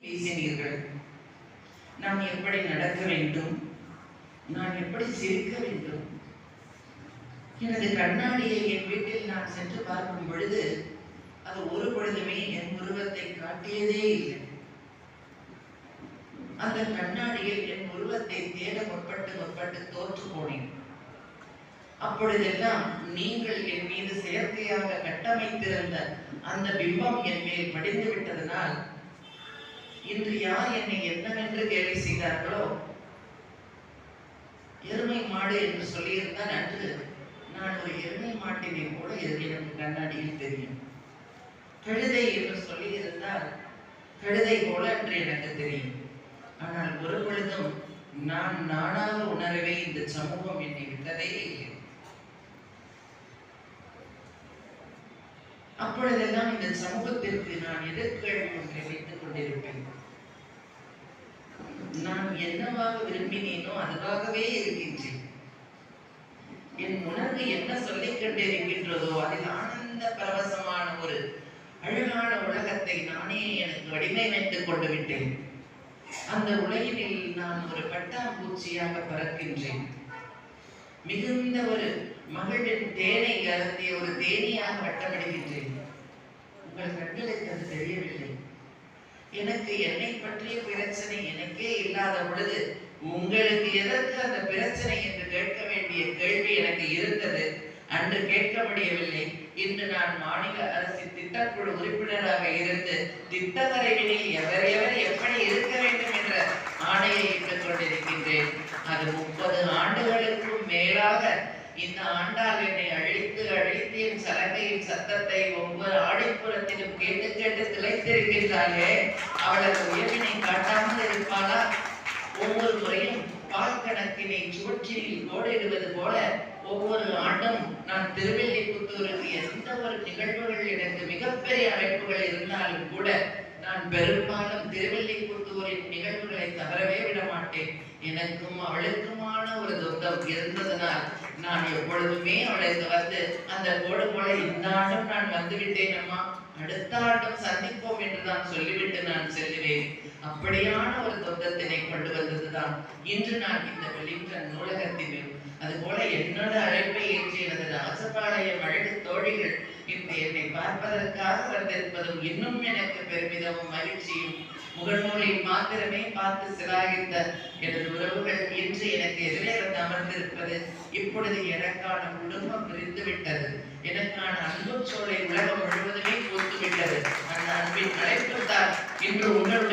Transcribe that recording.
பேசினீர்கள். நான் எப்படி நடக்க வேண்டும், நான் எப்படி சிரிக்க வேண்டும். எனது கண்ணாடியை என் வீட்டில் நான் சென்று பார்க்கும் பொழுது அது ஒரு பொழுதுமே என் உருவத்தை காட்டியதே இல்லை. அந்த கண்ணாடியில் என் உருவத்தை தேட முற்பட்டு தோற்று போனேன். அப்பொழுதெல்லாம் நீங்கள் என் மீது செயற்கையாக கட்டமைத்திருந்த அந்த பிம்பம் என் மேல் படிந்து விட்டதனால் இன்று யார் என்னை என்னவென்று கேள்வி செய்தார்களோ, எருமை மாடு என்று சொல்லியிருந்தால் அன்று நான் ஒரு எருமை மாட்டினை போல எனக்கு கண்ணாடியில் தெரியும். கழுதை என்று சொல்லியிருந்தால் கழுதை போல என்று எனக்கு தெரியும். ஆனால் ஒரு பொழுதும் நான் நானாக உணரவே இந்த சமூகம் என்னை விட்டதே இல்லை. அப்பொழுதெல்லாம் இந்த சமூகத்திற்கு நான் எதிர்கேள்வி ஒன்றை வைத்துக் கொண்டிருப்பேன். நான் என்னவாக விரும்பினேனோ அதுவாகவே இருக்கின்றேன். என் உணர்வு என்ன சொல்லிக் கொண்டிருக்கின்றதோ அதில் ஆனந்த பரவசமான ஒரு அழகான உலகத்தை நானே எனக்கு வடிவமைத்துக் கொண்டு விட்டேன். அந்த உலகினில் நான் ஒரு பட்டாம்பூச்சியாக பறக்கின்றேன். மிகுந்த ஒரு மகளின் தேனை அருந்திய ஒரு தேனியாக வட்டமடைகின்றேன். உங்கள் கண்களுக்கு அது தெரியவில்லை. எனக்கு என்னை பற்றிய பிரச்சனை எனக்கே இல்லாத பொழுது உங்களுக்கு எதற்கு அந்த பிரச்சனை என்று கேட்க வேண்டிய கேள்வி எனக்கு இருந்தது. அன்று கேட்க முடியவில்லை. இன்று நான் மாநில அரசின் திட்டக்குழு உறுப்பினராக இருந்து திட்ட வரைவினில் எவர் எப்படி இருக்க வேண்டும் என்ற ஆணையை இட்டுக் கொண்டிருக்கின்றேன். அது 30 ஆண்டுகளுக்கும் மேலாக இந்த ஆண்டால் என்னை அழித்து என் சலங்கையின் சத்தத்தை ஒவ்வொரு ஆடிப்புறத்திலும் கேட்டு திளைத்திருக்கின்றாலே, அவளது உயர்வினை காட்டாமல் இருப்பாளா? ஒவ்வொரு முறையும் பால் கணக்கினை சுவற்றில் கோடிடுவது போல ஒவ்வொரு ஆண்டும் நான் திருவெல்லிபுத்தூருக்கு எந்த ஒரு நிகழ்வுகள் எனக்கு மிகப்பெரிய அழைப்புகள் இருந்தாலும் கூட நான் பெரும்பாலும் திருவெல்லிபுத்தூரின் நிகழ்வுகளை தவறவே விட மாட்டேன். எனக்கும் அவளுக்குமான ஒரு சொந்தம் இருந்ததனால் நான் எப்பொழுதுமே அவளுக்கு வந்து அந்த கோடு போல இந்த ஆண்டும் நான் வந்துவிட்டேன் அம்மா, அடுத்த ஆண்டும் சந்திப்போம் என்று நான் சொல்லிவிட்டு நான் செல்லுவேன். அப்படியான ஒரு சொந்தத்தினை கொண்டு வந்ததுதான் இன்று நான் இந்த வெலிங்டன் நூலகத்திலும் அதுபோல என்னோட அழைப்பை ஏற்றி எனது ராசபாளையம் அழகு தோழிகள் இன்று என்னை பார்ப்பதற்காக வந்திருப்பதும் இன்னும் எனக்கு பெருமிதமும் மகிழ்ச்சியும். முகநூலில் மாத்திரமே பார்த்து சிலாகித்த எனது உறவுகள் இன்று எனக்கு எதிரே வந்து அமர்ந்திருப்பது, இப்பொழுது எனக்கான குடும்பம் விரிந்து விட்டது. எனக்கான அன்பு சோலை உலகம் முழுவதுமே பூத்து விட்டது. அந்த அன்பின் அழைப்பு தான் இன்று உங்களுடன்